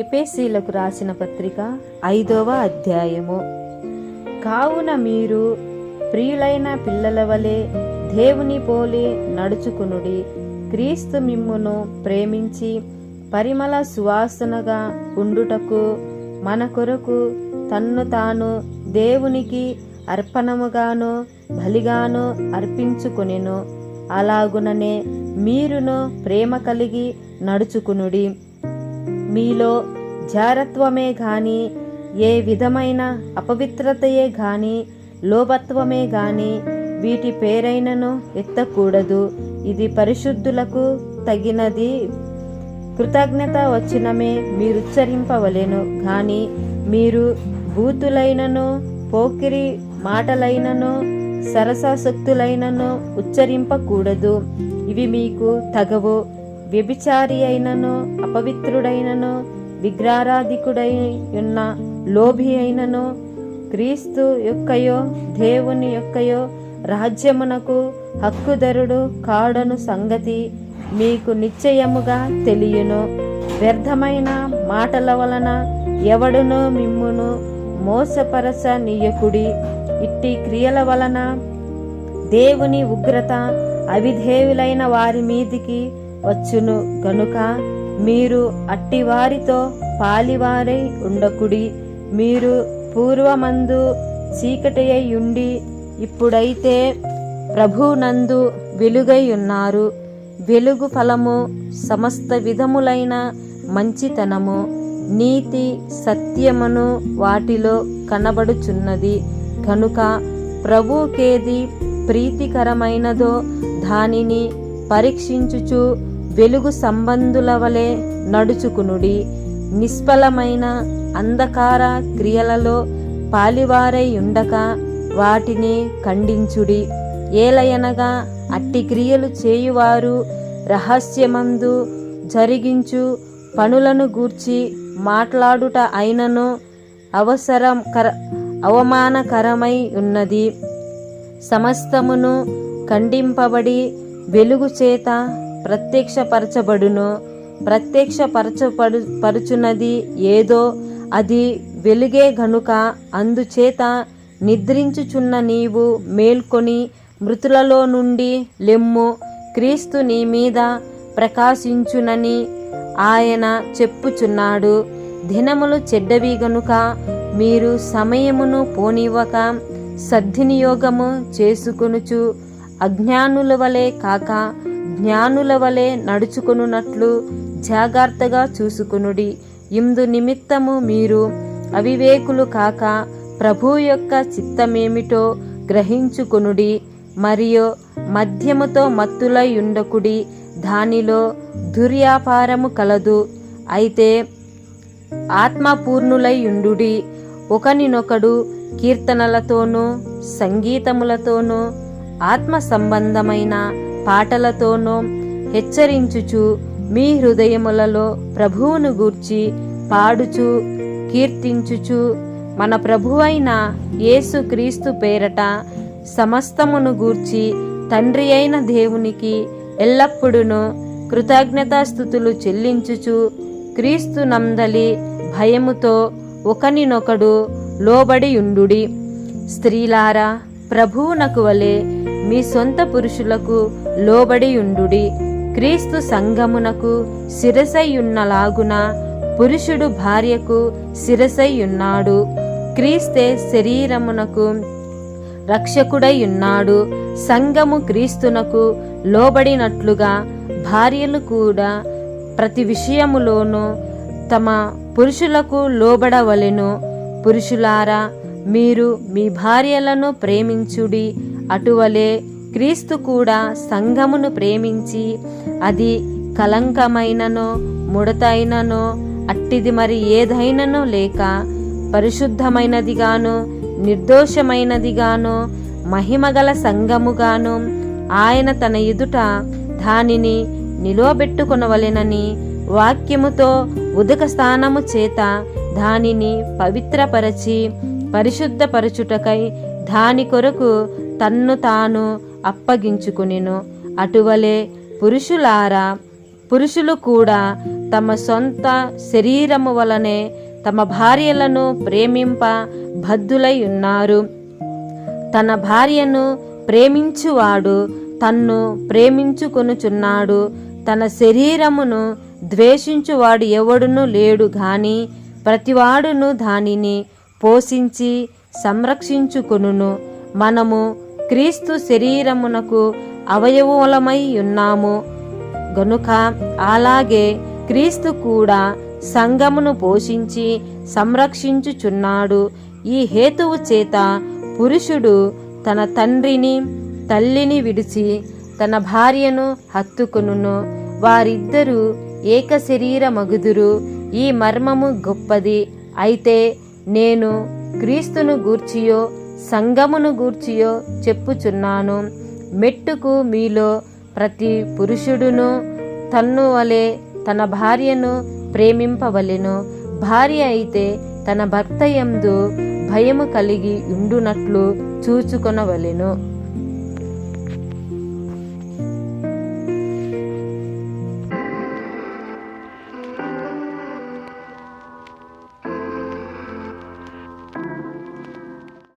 ఎఫెసీయులకు రాసిన పత్రిక 5వ అధ్యాయము. కావున మీరు ప్రియులైన పిల్లల వలె దేవుని పోలి నడుచుకునుడి. క్రీస్తు మిమ్మును ప్రేమించి పరిమళ సువాసనగా ఉండుటకు మన కొరకు తన్ను తాను దేవునికి అర్పణముగాను బలిగాను అర్పించుకొనెను. అలాగుననే మీరును ప్రేమ కలిగి నడుచుకునుడి. మీలో జారత్వమే గాని ఏ విధమైన అపవిత్రతయే గాని లోభత్వమే గాని వీటి పేరైనను ఎత్తకూడదు. ఇది పరిశుద్ధులకు తగినది. కృతజ్ఞత వచనమే మీరుచ్చరింపవలెను గాని మీరు బూతులైనను పోకిరి మాటలైనను సరసశక్తులైనను ఉచ్చరింపకూడదు. ఇవి మీకు తగవు. వ్యభిచారి అయినను అపవిత్రుడైనను విగ్రహారాధికుడై ఉన్న లోభి అయినను క్రీస్తు యొక్కయో దేవుని యొక్కయో రాజ్యమునకు హక్కుదారుడు కాడను సంగతి మీకు నిశ్చయముగా తెలియను. వ్యర్థమైన మాటల వలన ఎవడునో మిమ్మును మోసపరచనీయకుడి. ఇట్టి క్రియల వలన దేవుని ఉగ్రత అవిధేయులైన వారి మీదికి వచ్చును గనుక మీరు అట్టి వారితో పాలివారై ఉండకుడి. మీరు పూర్వమందు చీకటి అయి ఉండి ఇప్పుడైతే ప్రభునందు వెలుగై ఉన్నారు. వెలుగు ఫలము సమస్త విధములైన మంచితనము నీతి సత్యమును వాటిలో కనబడుచున్నది. కనుక ప్రభువుకేది ప్రీతికరమైనదో దానిని పరీక్షించుచు వెలుగు సంబంధుల వలె నడుచుకునుడి. నిష్ఫలమైన అంధకార క్రియలలో పాలివారై ఉండక వాటిని ఖండించుడి. ఏలయనగా అట్టి క్రియలు చేయువారు రహస్యమందు జరిగించు పనులను గూర్చి మాట్లాడుట అయినను అవమానకరమై ఉన్నది. సమస్తమును ఖండింపబడి వెలుగు చేత ప్రత్యక్షపరచబడును. పరుచున్నది ఏదో అది వెలుగే గనుక అందుచేత నిద్రించుచున్న నీవు మేల్కొని మృతులలో నుండి లెమ్ము. క్రీస్తు నీ మీద ప్రకాశించునని ఆయన చెప్పుచున్నాడు. దినములు చెడ్డవి గనుక మీరు సమయమును పోనివ్వక సద్వినియోగము చేసుకొనుచు అజ్ఞానుల వలె కాక జ్ఞానుల వలె నడుచుకొనున్నట్లు జాగ్రత్తగా చూసుకునుడి. ఇందు నిమిత్తము మీరు అవివేకులు కాక ప్రభు యొక్క చిత్తమేమిటో గ్రహించుకొనుడి. మరియు మద్యముతో మత్తులై ఉండకుడి. దానిలో దుర్వ్యాపారము కలదు. అయితే ఆత్మపూర్ణులై ఉండుడి. ఒకనినొకడు కీర్తనలతోనూ సంగీతములతోనూ ఆత్మ సంబంధమైన పాటలతోనూ హెచ్చరించుచు మీ హృదయములలో ప్రభువును గూర్చి పాడుచు కీర్తించుచు మన ప్రభువైన యేసు క్రీస్తు పేరట సమస్తమును గూర్చి తండ్రి అయిన దేవునికి ఎల్లప్పుడూ కృతజ్ఞతాస్తుతులు చెల్లించుచు క్రీస్తు నందలి భయముతో ఒకనినొకడు లోబడి ఉండుడి. స్త్రీలారా ప్రభువునకు వలె మీ సొంత పురుషులకు లోబడి ఉండుడి. క్రీస్తు సంఘమునకు శిరసై ఉన్నలాగున పురుషుడు భార్యకు శిరసై ఉన్నాడు. క్రీస్తే శరీరమునకు రక్షకుడై ఉన్నాడు. సంఘము క్రీస్తునకు లోబడినట్లుగా భార్యలు కూడా ప్రతి విషయములోనూ తమ పురుషులకు లోబడవలెను. పురుషులారా మీరు మీ భార్యలను ప్రేమించుడి. అటువలే క్రీస్తు కూడా సంఘమును ప్రేమించి అది కలంకమైననో ముడతైననో అట్టిది మరి ఏదైననో లేక పరిశుద్ధమైనదిగాను నిర్దోషమైనదిగాను మహిమగల సంఘముగాను ఆయన తన ఎదుట దానిని నిలవబెట్టుకొనవలెనని వాక్యముతో ఉదక స్థానము చేత దానిని పవిత్రపరచి పరిశుద్ధపరచుటకై దాని కొరకు తన్ను తాను అప్పగించుకొనెను. అటువలే పురుషులారా పురుషులు కూడా తమ సొంత శరీరము వలనే తమ భార్యలను ప్రేమింప బద్ధులై ఉన్నారు. తన భార్యను ప్రేమించువాడు తన్ను ప్రేమించుకొనుచున్నాడు. తన శరీరమును ద్వేషించువాడు ఎవడునూ లేడు గాని ప్రతివాడును దానిని పోషించి సంరక్షించుకొనును. మనము క్రీస్తు శరీరమునకు అవయవములమై ఉన్నాము గనుక అలాగే క్రీస్తు కూడా సంఘమును పోషించి సంరక్షించుచున్నాడు. ఈ హేతువు చేత పురుషుడు తన తండ్రిని తల్లిని విడిచి తన భార్యను హత్తుకొనును, వారిద్దరూ ఏక శరీరమగుదురు. ఈ మర్మము గొప్పది. అయితే నేను క్రీస్తును గూర్చియో సంఘమును గూర్చియో చెప్పుచున్నాను. మెట్టుకు మీలో ప్రతి పురుషుడును తన్ను వలె తన భార్యను ప్రేమింపవలెను. భార్య అయితే తన భర్త యందు భయము కలిగి ఉండునట్లు చూచుకొనవలెను.